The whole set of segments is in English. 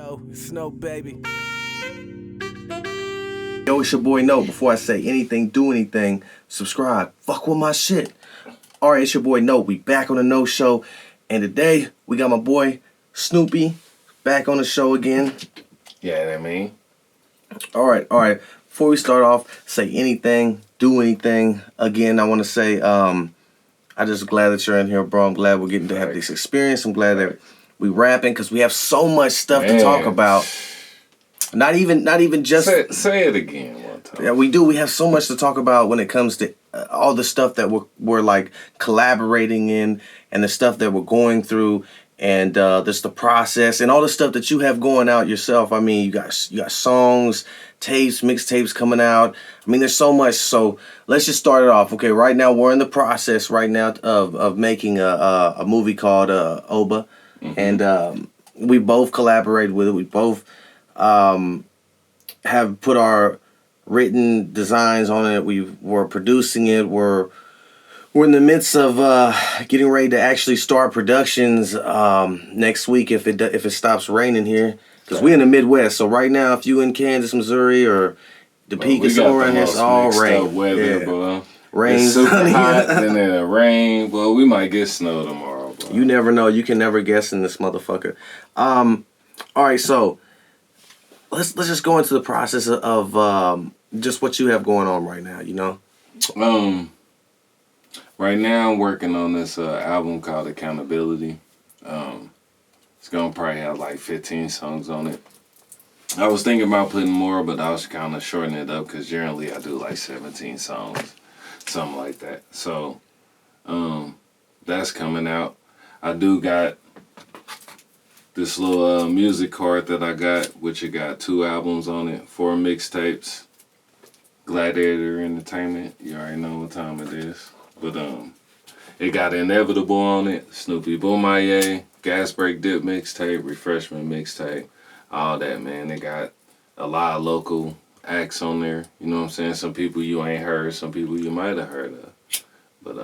Yo, it's No Baby. Yo, it's your boy No. Before I say anything, do anything, subscribe. Fuck with my shit. Alright, it's your boy No. We back on the No Show. And today, we got my boy Snoopy back on the show again. Yeah, I mean. Alright. Before we start off, say anything, do anything. Again, I want to say, I'm just glad that you're in here, bro. I'm glad we're getting to have this experience. I'm glad that we rapping because we have so much stuff to talk about. Not even just say it again one time. Yeah, we do. We have so much to talk about when it comes to all the stuff that we're like collaborating in, and the stuff that we're going through, and just the process and all the stuff that you have going out yourself. I mean, you got songs, tapes, mixtapes coming out. I mean, there's so much. So let's just start it off. Okay, right now we're in the process right now of making a movie called Oba, and we both collaborated with it. We both have put our written designs on it. We're producing it. We're in the midst of getting ready to actually start productions next week if it stops raining here, because we're in the Midwest. So right now, if you in Kansas, Missouri, or Topeka, somewhere around here, it's all rain. Weather, bro. Rain, it's super hot, then it'll rain. Well, we might get snow tomorrow, bro. You never know. You can never guess in this motherfucker. All right, so let's just go into the process of just what you have going on right now, you know? Right now I'm working on this album called Accountability. It's gonna probably have like 15 songs on it. I was thinking about putting more, but I was kind of shortening it up because generally I do like 17 songs, something like that. So that's coming out. I do got this little music card that I got, which it got 2 albums on it, 4 mixtapes. Gladiator Entertainment, you already know what time it is. But it got Inevitable on it, Snoopy Boomaye, Gas Break Dip mixtape, Refreshment mixtape, all that, man. They got a lot of local acts on there. You know what I'm saying? Some people you ain't heard, some people you might have heard of. But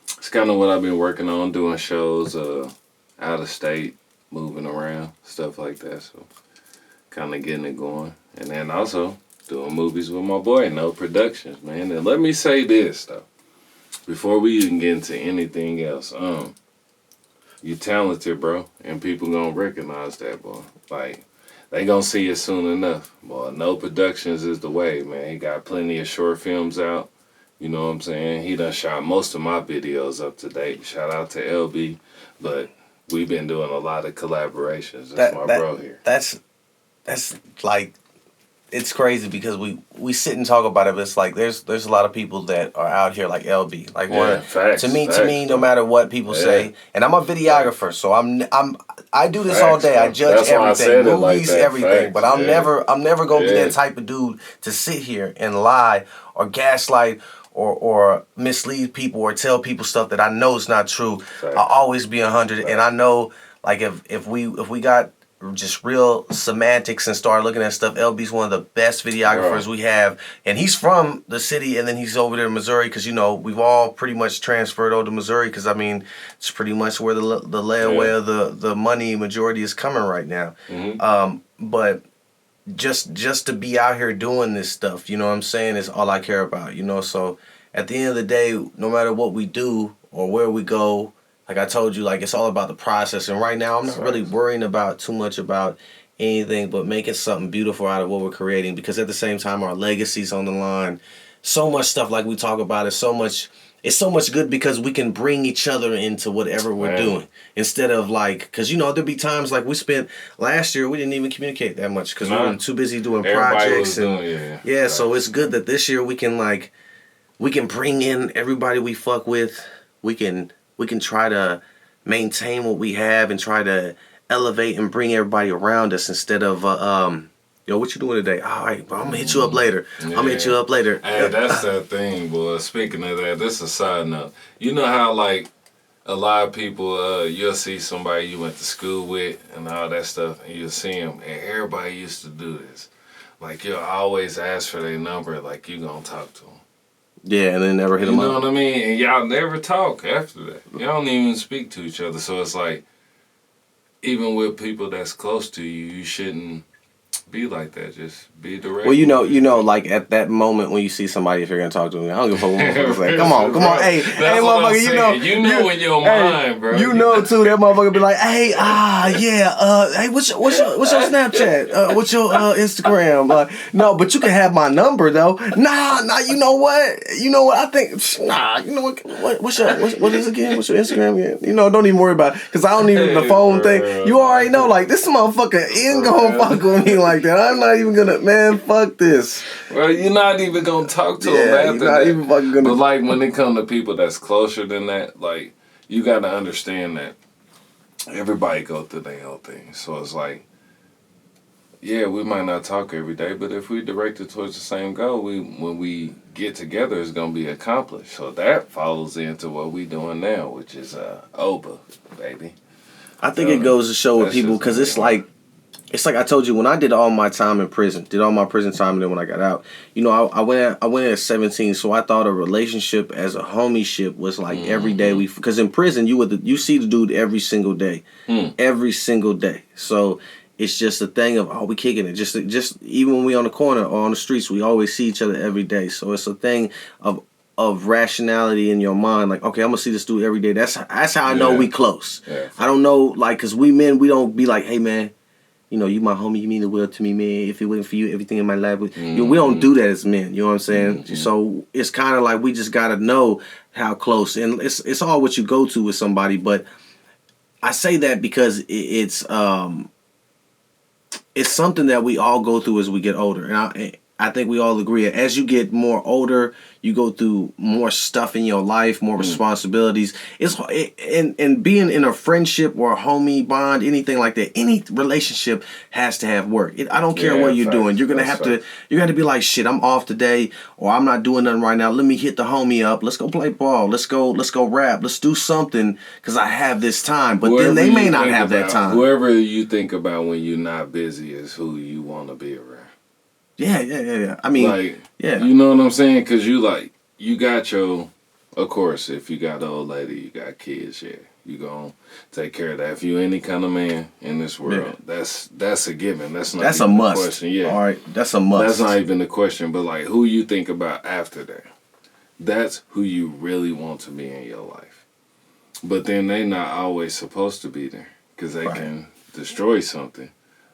it's kind of what I've been working on, doing shows out of state, moving around, stuff like that. So kind of getting it going. And then also doing movies with my boy, No Productions, man. And let me say this, though, before we even get into anything else. You talented, bro, and people gonna recognize that, boy. Like, they gonna see it soon enough. Boy, No Productions is the way, man. He got plenty of short films out. You know what I'm saying? He done shot most of my videos up to date. Shout out to LB. But we've been doing a lot of collaborations. That's my bro here. That's like, it's crazy because we sit and talk about it, but it's like there's a lot of people that are out here like LB. Like, facts, to me, no matter what people say, and I'm a videographer, so I do this all day. I judge everything, movies, everything. But I'm never gonna be that type of dude to sit here and lie or gaslight or mislead people or tell people stuff that I know is not true. I'll always be 100, and I know, like, if we got just real semantics and start looking at stuff, LB's one of the best videographers we have, and he's from the city, and then he's over there in Missouri, because, you know, we've all pretty much transferred over to Missouri, because, I mean, it's pretty much where the layaway of the money majority is coming right now. But just to be out here doing this stuff, you know what I'm saying, is all I care about, you know. So at the end of the day, no matter what we do or where we go, like I told you, like, it's all about the process. And right now, I'm not really worrying about too much about anything but making something beautiful out of what we're creating, because at the same time, our legacy's on the line. So much stuff like we talk about is so much good because we can bring each other into whatever we're doing, instead of, like, because, you know, there'll be times like we spent last year, we didn't even communicate that much because we were too busy doing projects. So it's good that this year we can bring in everybody we fuck with. We can try to maintain what we have and try to elevate and bring everybody around us, instead of yo, what you doing today? All right, bro, I'm gonna hit you up later. I'm gonna hit you up later. Hey, that's that thing, boy. Speaking of that, this is a side note. You know how, like, a lot of people, you'll see somebody you went to school with and all that stuff, and you'll see them, and everybody used to do this. Like, you'll always ask for their number, like, you gonna talk to them. Yeah, and then never hit them up. You know what I mean? And y'all never talk after that. Y'all don't even speak to each other. So it's like, even with people that's close to you, you shouldn't be like that. Just be direct. Well, you know, like at that moment when you see somebody, if you're gonna talk to them, I don't give a fuck what motherfuckers say. Come on, hey, motherfucker, you know in your mind, bro. You know too, that motherfucker be like, hey, hey, what's your Snapchat? What's your Instagram? No, but you can have my number though. Nah, you know what? I think, you know what? What is it again? What's your Instagram again? You know, don't even worry about it, because I don't need the phone thing. You already know, like, this motherfucker ain't gonna fuck with me like that. I'm not even gonna, man, fuck this. Well, you're not even gonna talk to them after you're not that. even fucking gonna. But like when it comes to people that's closer than that, like, you gotta understand that everybody go through their own thing. So it's like, yeah, we might not talk every day, but if we direct it towards the same goal, when we get together, it's gonna be accomplished. So that follows into what we doing now, which is Oba, baby. I think it goes to show with people, because it's like I told you, when I did all my time in prison, did all my prison time, and then when I got out, you know, I went at 17, so I thought a relationship as a homieship was like every day because in prison you see the dude every single day, so it's just a thing of, we kicking it, just even when we on the corner or on the streets, we always see each other every day, so it's a thing of rationality in your mind, like, okay, I'm gonna see this dude every day. That's how I know we close. Yeah. I don't know, like, because we men, we don't be like, hey man, you know, you my homie, you mean the world to me, man. If it wasn't for you, everything in my life would... You know, we don't do that as men, you know what I'm saying? So it's kind of like we just gotta know how close, and it's all what you go to with somebody. But I say that because it's something that we all go through as we get older, and I think we all agree. As you get more older, you go through more stuff in your life, more responsibilities. And being in a friendship or a homie bond, anything like that, any relationship has to have work. I don't care what you're doing. You're gonna have to. You got to be like, shit, I'm off today, or I'm not doing nothing right now. Let me hit the homie up. Let's go play ball. Let's go rap. Let's do something, because I have this time. But then they may not have that time. Whoever you think about when you're not busy is who you want to be around. Yeah. I mean, like, you know what I'm saying? Because you got your, of course, if you got an old lady, you got kids, you gonna take care of that. If you any kind of man in this world, that's a given. That's a must. The question. Yeah, all right, that's a must. That's not even the question. But like, who you think about after that? That's who you really want to be in your life. But then they not always supposed to be there, because they can destroy something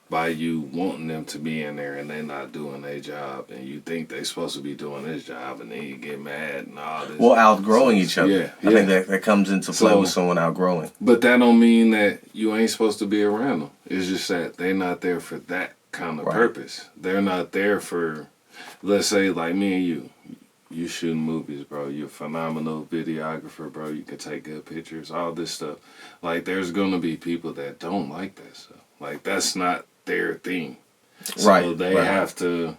by you wanting them to be in there and they not doing their job, and you think they supposed to be doing this job, and then you get mad and all this. Well, outgrowing each other. I think that comes into play with someone outgrowing. But that don't mean that you ain't supposed to be around them. It's just that they're not there for that kind of purpose. They're not there for, let's say, like me and you. You shooting movies, bro. You're a phenomenal videographer, bro. You can take good pictures, all this stuff. Like, there's going to be people that don't like that stuff. Like, that's not their thing. So they have to,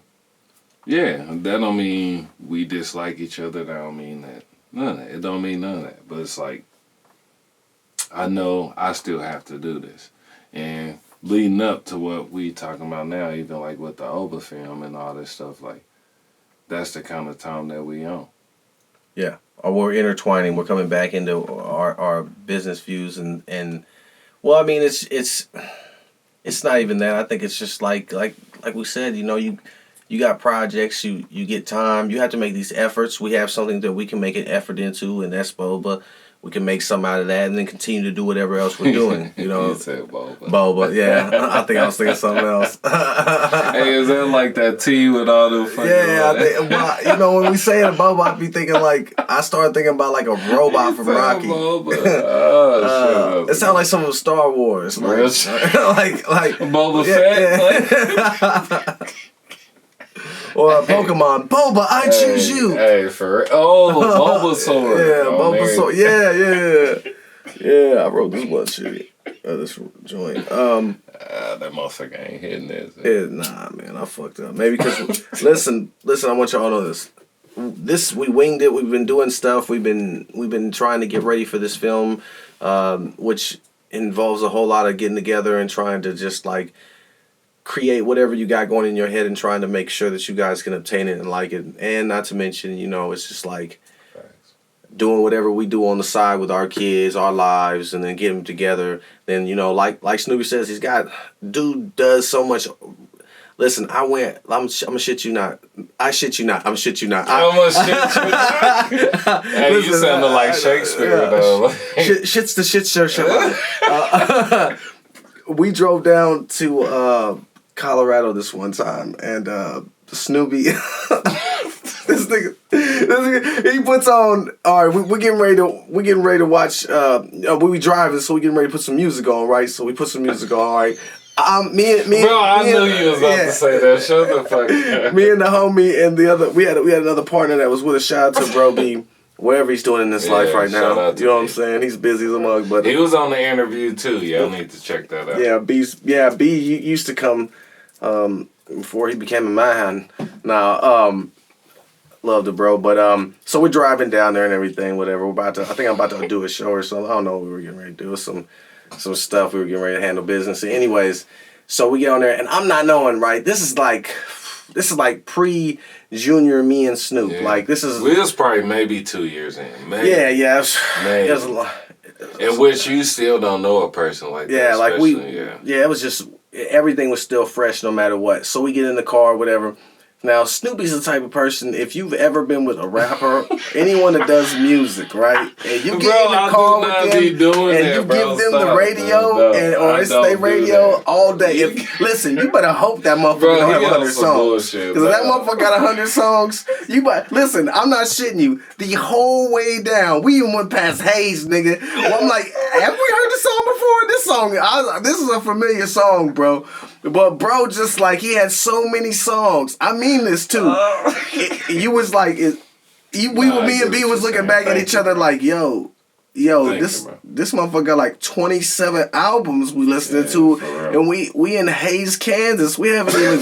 that don't mean we dislike each other. That don't mean that. None of that. It don't mean none of that. But it's like, I know I still have to do this. And leading up to what we talking about now, even like with the Oba film and all this stuff, like, that's the kind of time that we on. Yeah. Or we're intertwining. We're coming back into our business views and well, I mean, it's not even that. I think it's just like we said, you know, you got projects, you get time, you have to make these efforts. We have something that we can make an effort into, and that's Boba. We can make something out of that and then continue to do whatever else we're doing. You know, you said Boba. Boba, yeah. I think I was thinking something else. Hey, is that like that tea with all the fucking... Yeah, you know, when we say it, Boba, I be thinking like, I started thinking about like a robot from Rocky. Boba. Oh, it sounds like some of Star Wars. Like Boba Fett. Or a Pokemon. Boba, I choose you. Hey, for Bulbasaur. Yeah, Bulbasaur. Yeah, I wrote this one shit. This joint. That motherfucker ain't hitting this. Nah, man, I fucked up. Maybe because listen, I want y'all to know this. We winged it. We've been doing stuff. We've been trying to get ready for this film, which involves a whole lot of getting together and trying to just like create whatever you got going in your head and trying to make sure that you guys can obtain it and like it. And not to mention, you know, it's just like doing whatever we do on the side with our kids, our lives, and then get them together. Then, you know, like Snoopy says, dude does so much. Listen, I'm gonna shit you not. I shit you not. I'm shit you not. I'm gonna shit you not. Hey, listen, you sounded like Shakespeare, though. Shit's the shit show. We drove down to Colorado this one time, and Snoopy, this nigga, he puts on. All right, we're getting ready to watch. We driving, so we getting ready to put some music on, right? So we put some music on, all right. Me, bro, I knew you was about to say that. Shut the fuck up. Me and the homie and the other, we had another partner that was with us. Shout out to Bro B, wherever he's doing in his life right now. You know what I'm saying? He's busy as a mug, but he was on the interview too. Y'all need to check that out. Yeah, B used to come before he became a man. Now, love the bro, but so we're driving down there and everything, whatever. I think I'm about to do a show or something. I don't know what we were getting ready to do. Some stuff we were getting ready to handle business. Anyways, so we get on there and I'm not knowing, right? This is like pre-Junior me and Snoop. Yeah. Like this is. We was probably maybe 2 years in. Maybe. Yeah. It was a lot. In which you still don't know a person like that. Yeah, like it was just everything was still fresh no matter what. So we get in the car, whatever. Now, Snoopy's the type of person, if you've ever been with a rapper, anyone that does music, right? And you get in the car with them, and you give them the radio, or it's their radio all day. Listen, you better hope that motherfucker don't have 100 songs. Because if that motherfucker got 100 songs, listen, I'm not shitting you. The whole way down, we even went past Hayes, nigga. Well, I'm like, have we heard this song before? This is a familiar song, bro. But bro, just like he had so many songs. I mean this too. You was like, me and B was looking back at each other like, yo, this motherfucker got like 27 albums we listening to, and we in Hayes, Kansas. We haven't even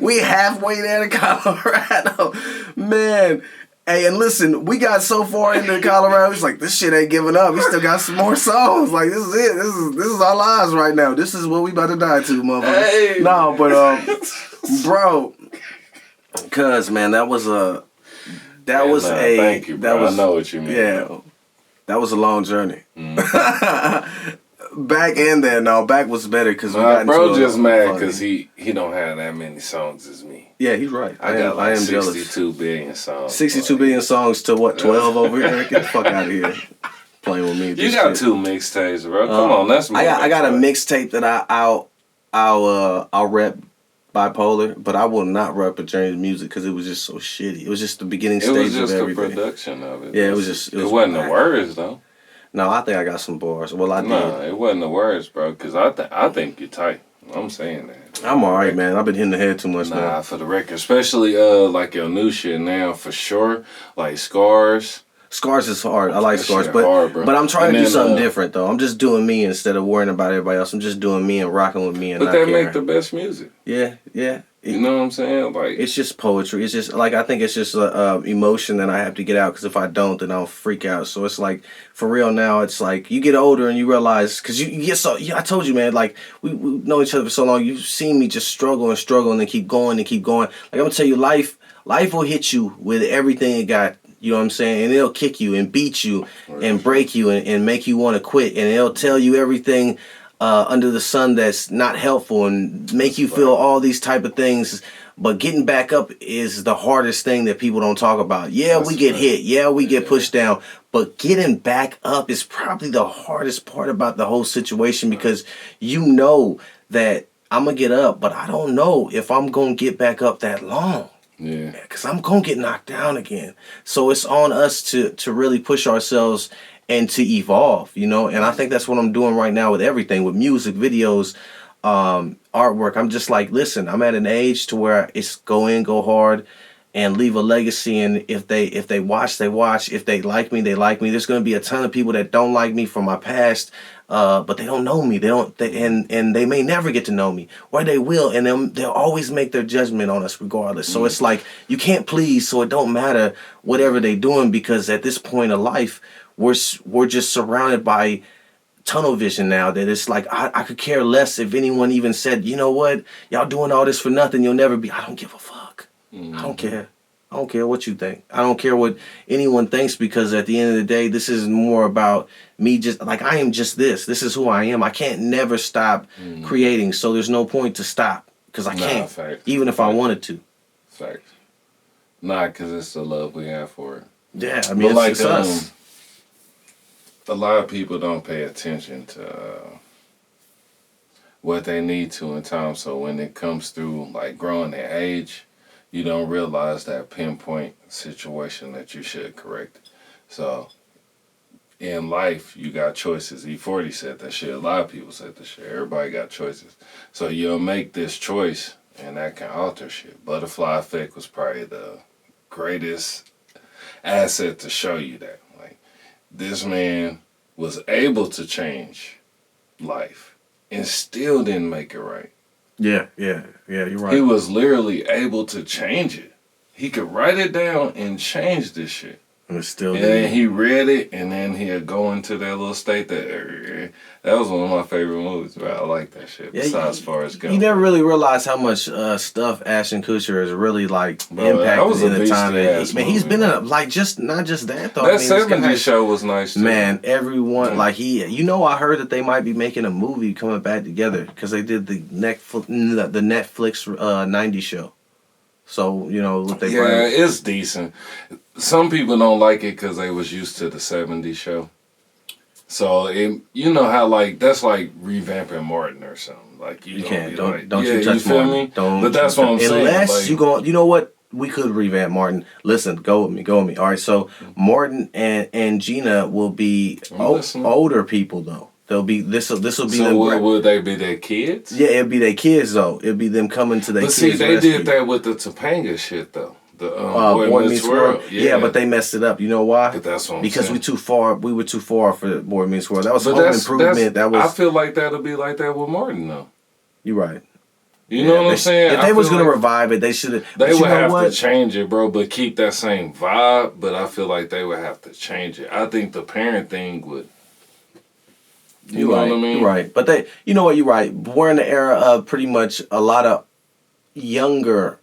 we halfway there to Colorado, man. Hey, and listen, we got so far into Colorado, he's like, this shit ain't giving up. We still got some more songs. Like, this is it. This is our lives right now. This is what we about to die to, motherfucker. Hey. No, but, bro, cuz, man, thank you, bro. I know what you mean. Yeah, bro. That was a long journey. Back in there, back was better because bro just mad because he don't have that many songs as me. Yeah, he's right. I am 62 billion songs. 62 billion songs to what, 12 over here? Get the fuck out of here. Playing with me. You got 2 mixtapes, bro. Come on, that's more. I got a mixtape that I'll rep Bipolar, but I will not rep a James music because it was just so shitty. It was just the beginning stage of everything. It was just the production of it. Yeah, it wasn't the words though. No, I think I got some bars. Well, I did. No, it wasn't the words, bro, because I think you're tight. I'm saying that. I'm alright, man. I've been hitting the head too much now. For the record. Especially like your new shit now, for sure. Like Scars. Scars is hard. I like Scars, but I'm trying to do something different, though. I'm just doing me instead of worrying about everybody else. I'm just doing me and rocking with me and not caring. But that make the best music. Yeah. You know what I'm saying? Like, it's just poetry. It's just like, I think it's just emotion that I have to get out, because if I don't, then I'll freak out. So it's like, for real now, it's like you get older and you realize, because you get so, I told you, man, like we know each other for so long. You've seen me just struggle and keep going and keep going. Like, I'm gonna tell you, life will hit you with everything it got. You know what I'm saying? And it'll kick you and beat you and break you and make you want to quit. And it'll tell you everything under the sun that's not helpful and make you feel all these type of things. But getting back up is the hardest thing that people don't talk about. Yeah, we get hit. Yeah, we get pushed down. But getting back up is probably the hardest part about the whole situation, because you know that I'm going to get up, but I don't know if I'm going to get back up that long. Yeah, because I'm going to get knocked down again. So it's on us to really push ourselves and to evolve, you know? And I think that's what I'm doing right now with everything, with music, videos, artwork. I'm just like, listen, I'm at an age to where it's go in, go hard, and leave a legacy. And if they watch, they watch. If they like me, they like me. There's going to be a ton of people that don't like me from my past, but they don't know me. And they may never get to know me, or they will, and they'll always make their judgment on us regardless. So it's like, you can't please, so it don't matter whatever they doing, because at this point of life, we're just surrounded by tunnel vision now, that it's like, I could care less if anyone even said, you know what, y'all doing all this for nothing, you'll never be. I don't give a fuck. I don't care. I don't care what you think. I don't care what anyone thinks, because at the end of the day, this is more about me. Just like, I am just this. This is who I am. I can't never stop creating. So there's no point to stop, because I can't, even if I wanted to. Facts. Nah, because it's the love we have for it. Yeah, I mean, it's us. A lot of people don't pay attention to what they need to in time. So when it comes through, like, growing in age, you don't realize that pinpoint situation that you should correct. So in life, you got choices. E40 said that shit. A lot of people said that shit. Everybody got choices. So you'll make this choice, and that can alter shit. Butterfly Effect was probably the greatest asset to show you that. Like, this man was able to change life and still didn't make it right. Yeah, you're right. He was literally able to change it. He could write it down and change this shit. And still, and then he read it, and then he'd go into that little state that was one of my favorite movies, bro. I like that shit. Yeah, besides Forrest Gump. You never really realize how much stuff Ashton Kutcher has really impacted in the time. Man, he's been in not just that though. That 70s show was nice too. Man, everyone I heard that they might be making a movie coming back together, because they did the Netflix 90s show. So it's decent. Some people don't like it because they was used to the 70s show. So you know how that's like revamping Martin or something. Like you can't don't you touch Martin. But that's what I'm saying. Unless you go, you know what? We could revamp Martin. Listen, go with me. All right, so Martin and Gina will be older people though. They'll be this will be. So would they be their kids? Yeah, it'd be their kids though. It'd be them coming to their kids. But see, they did that with the Topanga shit though. The Boy Meets World. Yeah, but they messed it up. You know why? But that's what I'm because saying. we were too far for Boy Meets World. That was Home Improvement. That was. I feel like that'll be like that with Martin though. You're right. You know what I'm saying? If they was gonna revive it, they should have. They would have to change it, bro, but keep that same vibe. But I feel like they would have to change it. I think the parent thing would. You know what I mean? You're right. But you know what? You're right. We're in the era of pretty much a lot of younger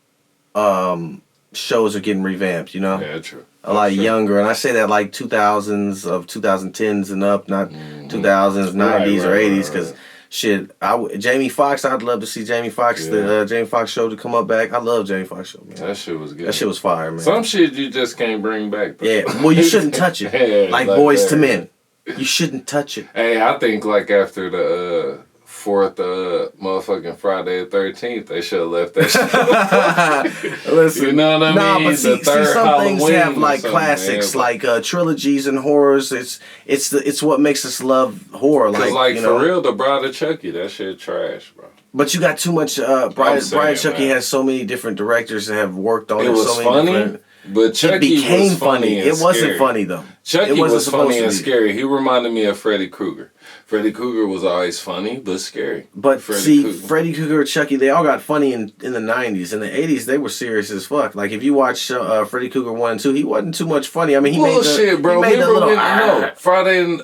shows are getting revamped, you know? Yeah, true. A lot younger. And I say that like 2000s of 2010s and up, not 2000s, 90s, or 80s, because shit, Jamie Foxx, I'd love to see Jamie Foxx, the Jamie Foxx show to come up back. I love Jamie Foxx show, man. That shit was good. That shit was fire, man. Some shit you just can't bring back, though. Yeah, well, you shouldn't touch it. like Boys to Men. You shouldn't touch it. Hey, I think like after the fourth motherfucking Friday the 13th, they should have left that shit. Listen, you know what I mean? But see some Halloween things have like classics, like trilogies and horrors. It's what makes us love horror. Like for real, the Bride of Chucky, that shit trash, bro. But you got too much. Bride Chucky has so many different directors that have worked on it. Was so many funny. Different. But Chucky it became was funny. It wasn't funny though. Chucky was funny and scary. He reminded me of Freddy Krueger. Freddy Krueger was always funny but scary. But Freddy Krueger, Chucky, they all got funny in the 90s. In the 80s, they were serious as fuck. Like if you watch Freddy Krueger 1 and 2, he wasn't too much funny. I mean, he made the little Friday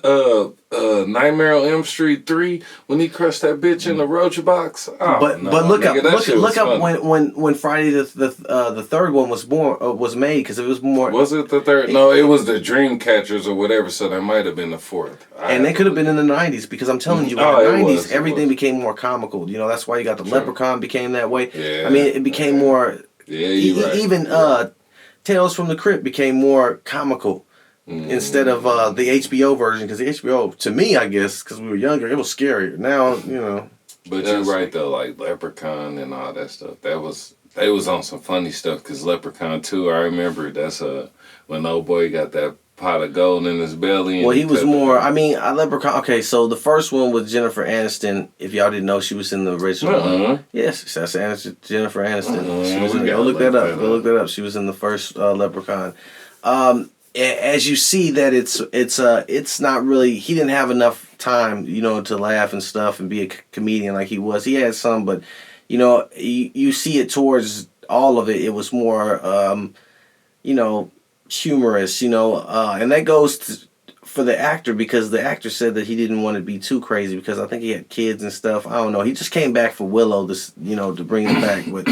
Nightmare on Elm Street 3 when he crushed that bitch in the roach box. But look up when Friday the third one was made, because it was more. Was it the third? No, it was the Dream Catchers or whatever. So that might have been the fourth. And they could have been in the 90s, because I'm telling you, in the 90s, everything became more comical. You know, that's why you got the Leprechaun became that way. Yeah, I mean, it became more. Yeah, you're right. Even Tales from the Crypt became more comical. Instead of the HBO version, because the HBO, to me, I guess, because we were younger, it was scarier. Now, you know. But you're right, though, like Leprechaun and all that stuff. They was on some funny stuff, because Leprechaun 2, I remember that's when old boy got that pot of gold in his belly. Well, he was more, Leprechaun, okay, so the first one was Jennifer Aniston. If y'all didn't know, she was in the original one. Yes, that's Jennifer Aniston. She was in, go look that up. She was in the first Leprechaun. As you see that it's not really, he didn't have enough time, you know, to laugh and stuff and be a comedian like he was. He had some, but you know, you see it towards all of it. It was more, you know, humorous, you know, and that goes for the actor, because the actor said that he didn't want to be too crazy, because I think he had kids and stuff. I don't know. He just came back for Willow, to bring it back, but.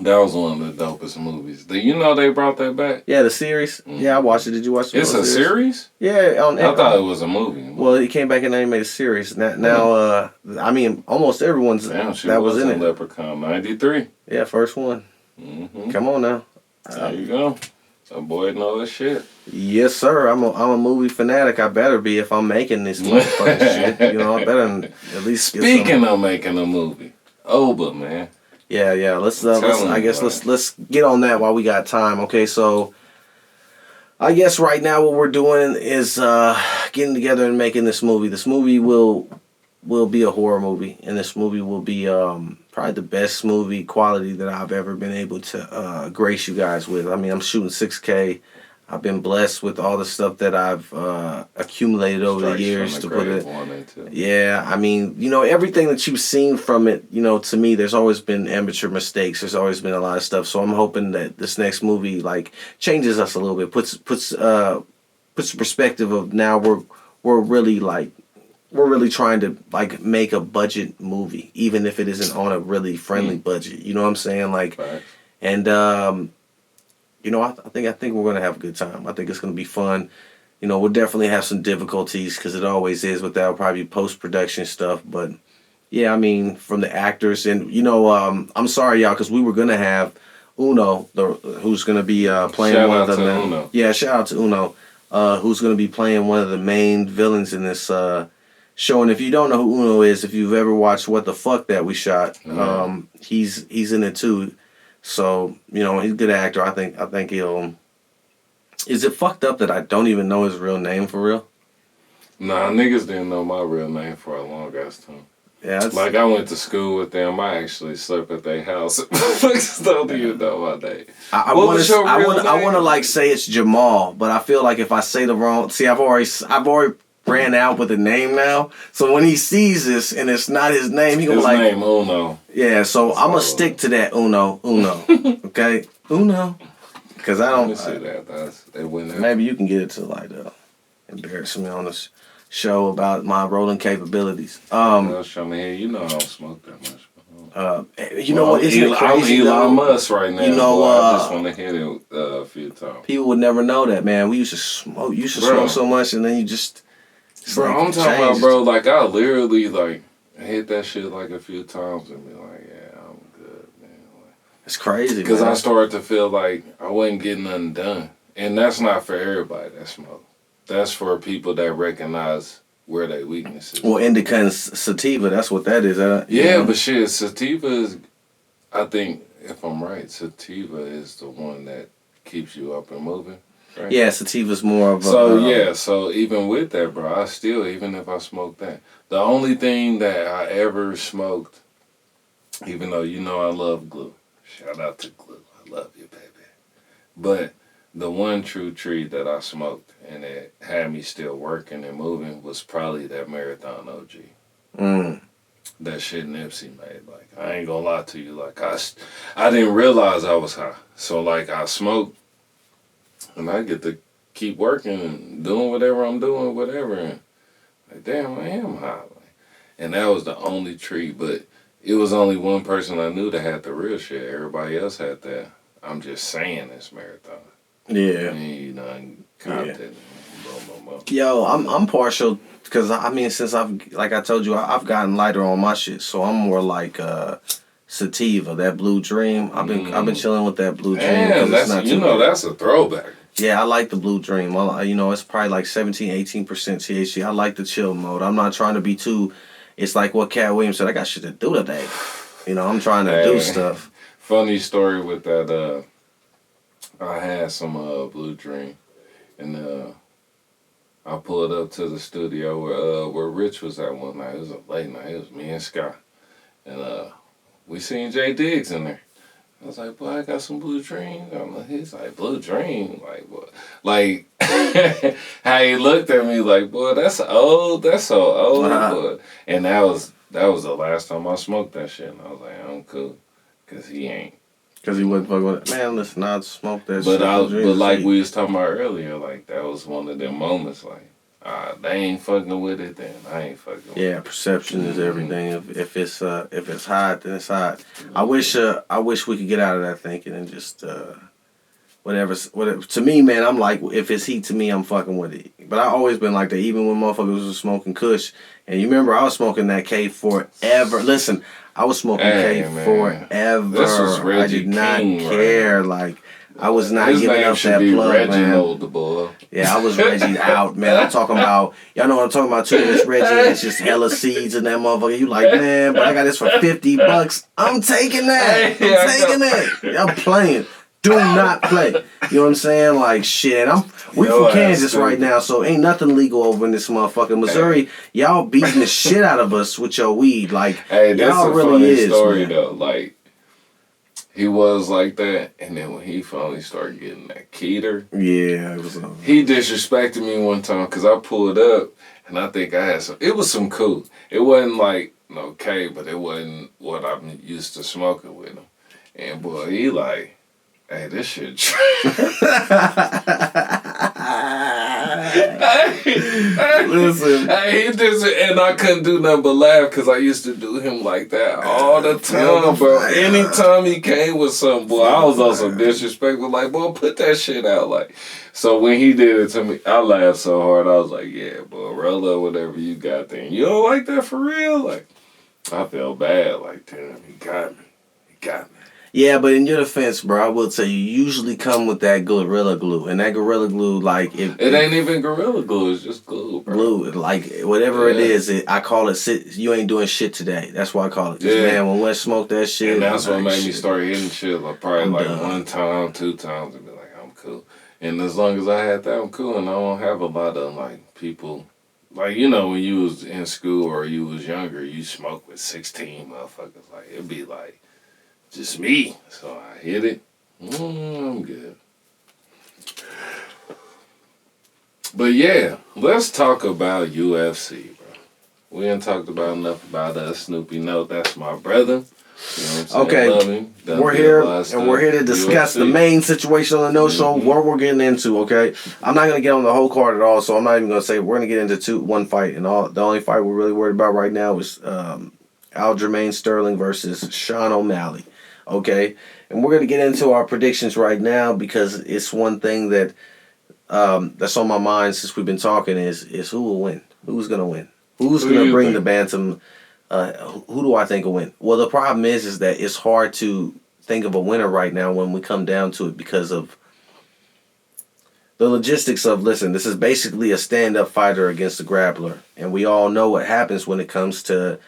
That was one of the dopest movies. Do you know they brought that back? Yeah, the series. Mm-hmm. Yeah, I watched it. Did you watch it? It's a series? Yeah. I thought it was a movie. Well, it came back and they made a series. Now, I mean, almost everyone's that was in it. Leprechaun 93. Yeah, first one. Mm-hmm. Come on now. There you go. Some boy know his shit. Yes, sir. I'm a movie fanatic. I better be if I'm making this motherfucking shit. You know, I better at least. Speaking of making a movie, Oba, man. Yeah. Let's get on that while we got time. Okay, so I guess right now what we're doing is getting together and making this movie. This movie will be a horror movie, and this movie will be probably the best movie quality that I've ever been able to grace you guys with. I mean, I'm shooting 6K. I've been blessed with all the stuff that I've accumulated over the years to put it. Yeah, I mean, you know, everything that you've seen from it, you know, to me, there's always been amateur mistakes. There's always been a lot of stuff. So I'm hoping that this next movie like changes us a little bit, puts the perspective of now we're really trying to like make a budget movie, even if it isn't on a really friendly budget. You know what I'm saying? Like, right. And you know, I think we're gonna have a good time. I think it's gonna be fun. You know, we'll definitely have some difficulties because it always is with that. Probably post-production stuff, but yeah, I mean, from the actors and you know, I'm sorry y'all because we were gonna have Uno, who's gonna be playing one of the Uno. Yeah, shout out to Uno, who's gonna be playing one of the main villains in this show. And if you don't know who Uno is, if you've ever watched What the Fuck That We Shot, he's in it too. So, you know, he's a good actor. I think he'll... Is it fucked up that I don't even know his real name for real? Nah, niggas didn't know my real name for a long ass time. Yeah, like I went to school with them. I actually slept at their house. Don't even know my name. I want to like say it's Jamal, but I feel like if I say the wrong... See, I've already ran out with the name now. So when he sees this and it's not his name, he gonna like... His name Uno. Yeah, so I'm gonna stick to that Uno. Okay? Uno. Because I don't... Let me see that. Maybe you can get it to like embarrass me on this show about my rolling capabilities. Show me here. You know I don't smoke that much. You know what? Isn't it crazy? I'm Elon Musk right now. You know, I just want to hit it a few times. People would never know that, man. We used to smoke. You used to smoke so much, and then you just... Bro, I'm talking about, bro, like, I literally, like, hit that shit, like, a few times and be like, yeah, I'm good, man. Like, it's crazy, because I started to feel like I wasn't getting nothing done. And that's not for everybody that smoke. That's for people that recognize where their weaknesses are. Well, indica and sativa, that's what that is. Yeah, but shit, sativa is, I think, if I'm right, sativa is the one that keeps you up and moving. Right? Yeah, sativa's more of a... So even with that, bro, I still, even if I smoke that, the only thing that I ever smoked, even though you know I love glue, shout out to glue, I love you, baby. But the one true tree that I smoked and it had me still working and moving was probably that Marathon OG. That shit Nipsey made. Like, I ain't gonna lie to you, like, I didn't realize I was high. So, like, I smoked, and I get to keep working and doing whatever I'm doing, whatever. And like, damn, I am high. Like, and that was the only tree. But it was only one person I knew that had the real shit. Everybody else had that. I'm just saying this Marathon. Yeah. I mean, you know, content. Yo, I'm partial because I mean, since like I told you, I've gotten lighter on my shit, so I'm more like sativa, that Blue Dream. I've been chilling with that Blue Dream. Damn, that's a throwback. Yeah, I like the Blue Dream. Well, you know, it's probably like 17-18% THC. I like the chill mode. I'm not trying to be too... It's like what Cat Williams said, I got shit to do today. You know, I'm trying to do stuff. Funny story with that, I had some Blue Dream, and I pulled up to the studio where Rich was at one night. It was a late night. It was me and Scott. And we seen Jay Diggs in there. I was like, boy, I got some Blue Dream. He's like, Blue Dream? Like, what? Like, how he looked at me like, boy, that's old. That's so old. Boy. And that was the last time I smoked that shit. And I was like, I'm cool. Because he ain't. Because he wasn't fucking with it. Man, listen, I'd smoke that but shit. But like we was talking about earlier, like, that was one of them moments, like, they ain't fucking with it, then I ain't fucking with it. Yeah, perception is everything. If it's hot, then it's hot. I wish we could get out of that thinking and just whatever. To me, man, I'm like, if it's heat to me, I'm fucking with it. But I always been like that, even when motherfuckers was smoking Kush. And you remember I was smoking that K forever. Listen, I was smoking K forever. This was Reggie I did not King, care. Right? Like, I was not His giving name up should that be plug, Reginald, man. the boy. Yeah, I was Reggie out, man. I'm talking about, y'all know what I'm talking about too. It's Reggie, and it's just hella seeds in that motherfucker. You like, man, but I got this for $50. I'm taking that. I'm taking that. Y'all playing. Do not play. You know what I'm saying? Like, shit. We from Kansas right now, so ain't nothing legal over in this motherfucker. Missouri, y'all beating the shit out of us with your weed. Like, hey, that's y'all a really funny story, man. though. Like, he was like that, and then when he finally started getting that keter, yeah, it was. He disrespected me one time because I pulled up, and I think I had some. It was some cool. It wasn't like no K, but it wasn't what I'm used to smoking with him. And boy, he like, hey, this shit. Listen, he just, and I couldn't do nothing but laugh because I used to do him like that all the time, bro. Anytime he came with something, boy, I was on some disrespectful, like, boy, put that shit out, like. So when he did it to me, I laughed so hard. I was like, yeah, boy, roll up whatever you got there. You don't like that for real? Like, I felt bad, like, damn, he got me. Yeah, but in your defense, bro, I will tell you usually come with that Gorilla Glue. And that Gorilla Glue, like... It ain't even Gorilla Glue. It's just glue, bro. Glue. Like, whatever it is, I call it, you ain't doing shit today. That's why I call it. Just, man, when Wes smoked that shit... And that's what made me start hitting shit. Like, probably like one time, 2 times, and be like, I'm cool. And as long as I had that, I'm cool. And I don't have a lot of, like, people... Like, you know, when you was in school or you was younger, you smoked with 16 motherfuckers. Like, it'd be like... just me. So I hit it. I'm good. But yeah, let's talk about UFC, bro. We ain't talked about enough about Snoopy. No, that's my brother. You know what I'm saying? Okay, Love him. we're here to discuss the main situation on the No Show. What we're getting into, okay? I'm not gonna get on the whole card at all, so I'm not even gonna say we're gonna get into one fight, and the only fight we're really worried about right now is Aljamain Sterling versus Sean O'Malley. Okay, and we're gonna get into our predictions right now because it's one thing that that's on my mind since we've been talking is who will win, who's gonna win, who's gonna bring the bantam. Who do I think will win? Well, the problem is that it's hard to think of a winner right now when we come down to it because of the logistics of, listen, this is basically a stand-up fighter against a grappler, and we all know what happens when it comes to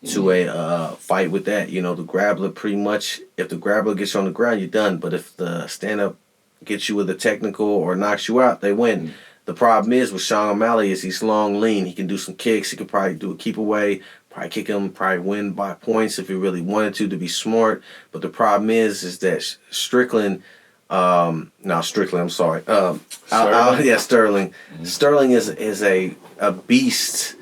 a fight with that. You know, the grappler pretty much, if the grappler gets you on the ground, you're done. But if the stand-up gets you with a technical or knocks you out, they win. The problem is with Sean O'Malley is he's long, lean. He can do some kicks. He could probably do a keep away, probably kick him, probably win by points if he really wanted to be smart. But the problem is that Sterling. Sterling. Sterling is a beast.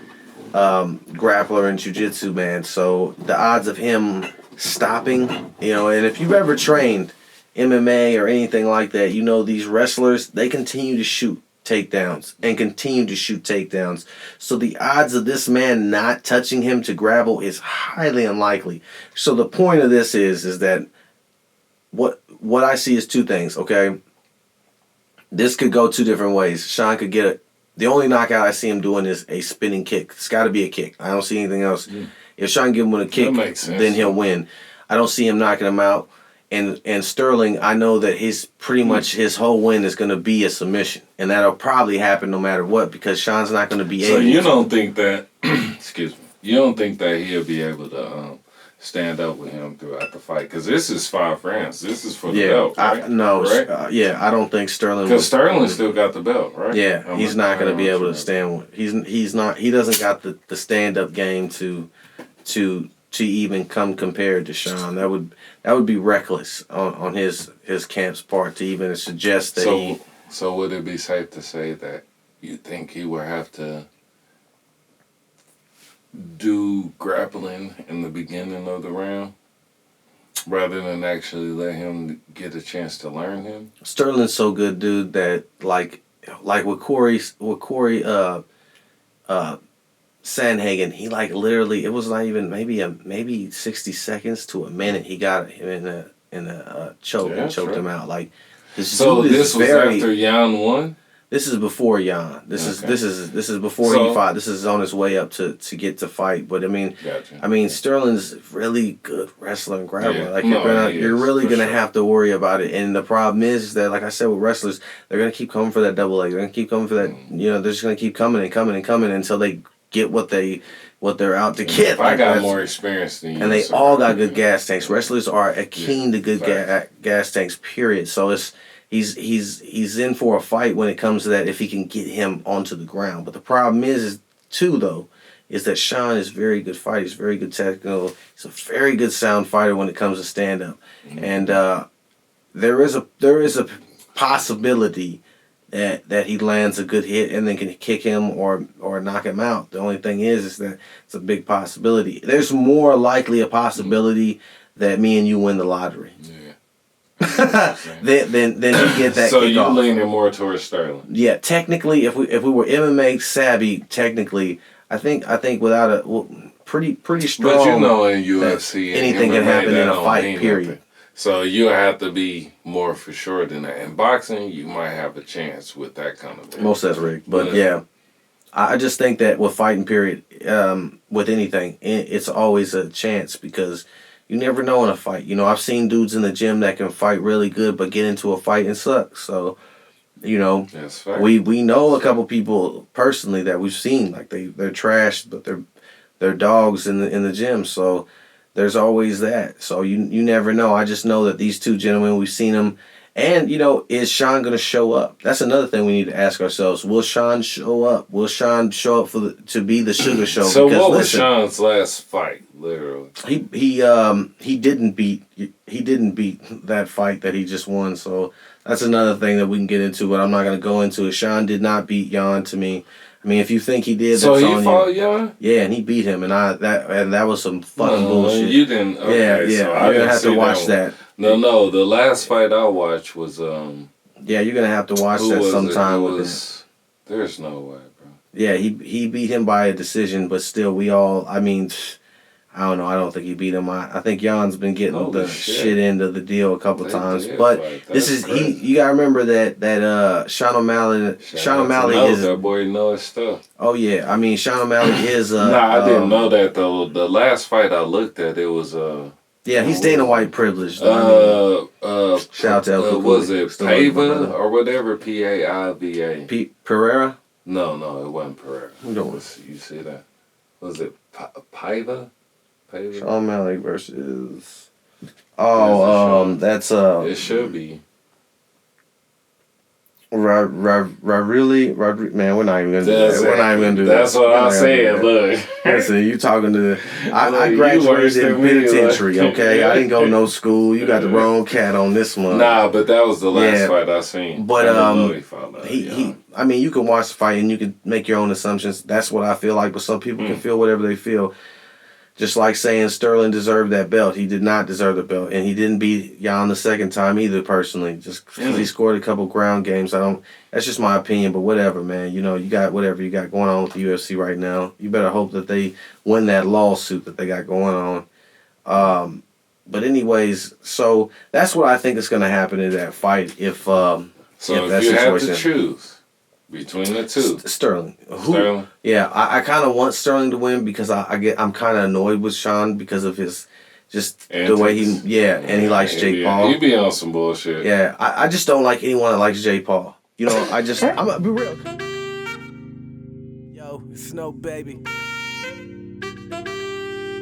Grappler in jiu-jitsu, man. So the odds of him stopping, you know, and if you've ever trained MMA or anything like that, you know these wrestlers, they continue to shoot takedowns and continue to shoot takedowns. So the odds of this man not touching him to grapple is highly unlikely. So the point of this is that what I see is 2 things, okay? This could go 2 different ways. Sean could get it. The only knockout I see him doing is a spinning kick. It's got to be a kick. I don't see anything else. If Sean give him a kick, then he'll win. I don't see him knocking him out. And Sterling, I know that his pretty much his whole win is going to be a submission, and that'll probably happen no matter what because Sean's not going to be able. So you don't think that? Excuse me. You don't think that he'll be able to stand up with him throughout the fight? Because this is 5 rounds. This is for the belt, right? I don't think Sterling. Because Sterling still got the belt, right? Yeah, he's not going to be able to stand with. He's not. He doesn't got the stand up game to even come compared to Sean. That would be reckless on his camp's part to even suggest that So would it be safe to say that you think he would have to do grappling in the beginning of the round rather than actually let him get a chance to learn him? Sterling's so good, dude, that like with Corey Sandhagen, he like literally, it was not even maybe 60 seconds to a minute. He got him in a choke and choked him out. Like this was after Jan won. This is before Jan. This is before he fought. This is on his way up to get to fight. But I mean, Sterling's really good wrestler and grappler. Like you're really gonna have to worry about it. And the problem is that, like I said, with wrestlers, they're gonna keep coming for that double leg. They're gonna keep coming for that. They're just gonna keep coming and coming and coming until they get what they're out to get. I got more experience than you. And they all got good gas tanks. Wrestlers are keen to good gas tanks. Period. So he's in for a fight when it comes to that if he can get him onto the ground. But the problem is that Sean is a very good fighter. He's very good technical. He's a very good sound fighter when it comes to stand up. Mm-hmm. And there is a possibility that he lands a good hit and then can kick him or knock him out. The only thing is that it's a big possibility. There's more likely a possibility that me and you win the lottery. Yeah. then you get that. So you leaning more towards Sterling? Yeah, technically, if we were MMA savvy, technically, I think without pretty strong. But in UFC, anything can happen in a fight. Period. Nothing. So you have to be more for sure than that. In boxing, you might have a chance with that kind of thing. Most of that's rigged, but yeah, I just think that with fighting, period, with anything, it's always a chance because. You never know in a fight. I've seen dudes in the gym that can fight really good, but get into a fight and suck. So, we know a couple people personally that we've seen like they're trash, but they're dogs in the gym. So there's always that. So you never know. I just know that these two gentlemen, we've seen them. And, is Sean going to show up? That's another thing we need to ask ourselves. Will Sean show up? Will Sean show up to be the Sugar Show? So because, what was Sean's last fight, literally? He didn't beat that fight that he just won. So that's another thing that we can get into, but I'm not going to go into it. Sean did not beat Jan to me. I mean, if you think he did, that's on you. So he fought Jan? Yeah, and he beat him, and that was some fucking bullshit. You didn't. Okay, yeah. So you're gonna have to watch that. No. The last fight I watched was Yeah, you're gonna have to watch that sometime. There's no way, bro. Yeah, he beat him by a decision, but still, I don't know. I don't think he beat him. I think Jan's been getting shit end of the deal a couple times. But this is crazy. You gotta remember that Sean O'Malley is that boy knows stuff. Oh yeah, I mean Sean O'Malley is. I didn't know that though. The last fight I looked at, it was Yeah, he's Dana White privileged. Shout out to El was it Paiva or whatever? Paiva. Pereira? No, it wasn't Pereira. You see that? Was it Paiva? Sean O'Malley versus. That's It should be. Really, man, we're not even gonna do that. We're not even gonna do that. That's what I'm saying. Look, listen, you talking to I graduated in penitentiary. Okay, I didn't go no school. You got the wrong cat on this one. Nah, but that was the last fight I seen. But I mean, you can watch the fight and you can make your own assumptions. That's what I feel like. But some people can feel whatever they feel. Just like saying Sterling deserved that belt. He did not deserve the belt. And he didn't beat Jan the second time either, personally. Just because he scored a couple ground games. That's just my opinion, but whatever, man. You got whatever you got going on with the UFC right now. You better hope that they win that lawsuit that they got going on. But anyways, so that's what I think is going to happen in that fight if that you have to choose between the two. Sterling. Sterling? Yeah, I kind of want Sterling to win because I'm kind of annoyed with Sean because of his just the way and he likes Jake Paul. He be on some bullshit. Yeah, I just don't like anyone that likes Jake Paul. I'm gonna be real. Yo, it's Snow, baby.